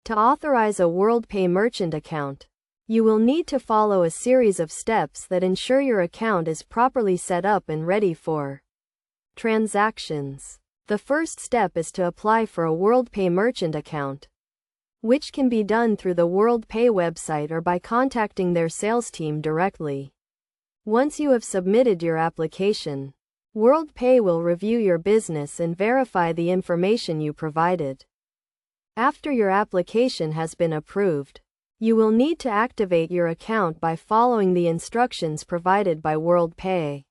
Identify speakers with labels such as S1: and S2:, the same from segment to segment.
S1: To authorize a WorldPay merchant account, you will need to follow a series of steps that ensure your account is properly set up and ready for transactions. The first step is to apply for a WorldPay merchant account, which can be done through the WorldPay website or by contacting their sales team directly. Once you have submitted your application, WorldPay will review your business and verify the information you provided. After your application has been approved, you will need to activate your account by following the instructions provided by WorldPay.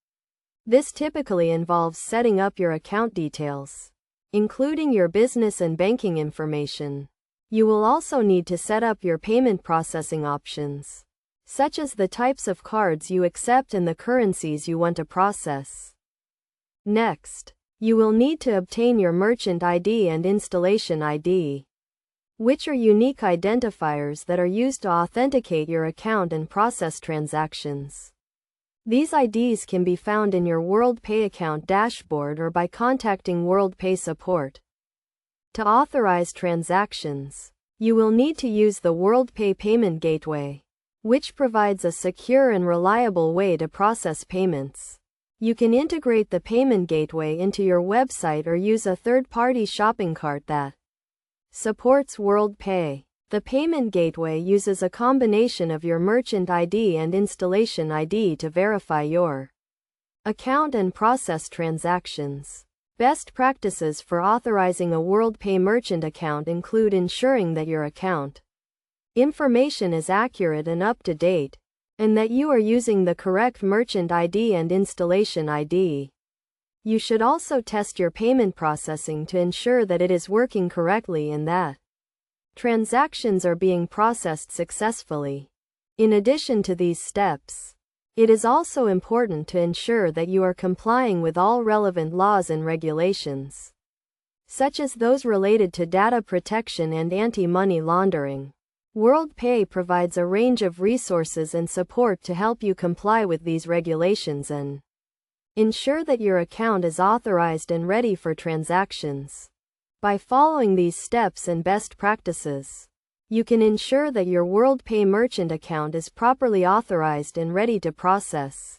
S1: This typically involves setting up your account details, including your business and banking information. You will also need to set up your payment processing options, such as the types of cards you accept and the currencies you want to process. Next, you will need to obtain your merchant ID and installation ID, which are unique identifiers that are used to authenticate your account and process transactions. These IDs can be found in your WorldPay account dashboard or by contacting WorldPay support. To authorize transactions, you will need to use the WorldPay payment gateway, which provides a secure and reliable way to process payments. You can integrate the payment gateway into your website or use a third-party shopping cart that supports WorldPay. The payment gateway uses a combination of your merchant ID and installation ID to verify your account and process transactions. Best practices for authorizing a WorldPay merchant account include ensuring that your account information is accurate and up to date, and that you are using the correct merchant ID and installation ID. You should also test your payment processing to ensure that it is working correctly and that transactions are being processed successfully. In addition to these steps, it is also important to ensure that you are complying with all relevant laws and regulations, such as those related to data protection and anti-money laundering. WorldPay provides a range of resources and support to help you comply with these regulations and ensure that your account is authorized and ready for transactions. By following these steps and best practices, you can ensure that your WorldPay merchant account is properly authorized and ready to process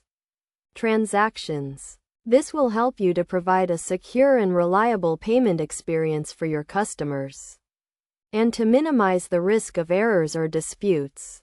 S1: transactions. This will help you to provide a secure and reliable payment experience for your customers, and to minimize the risk of errors or disputes.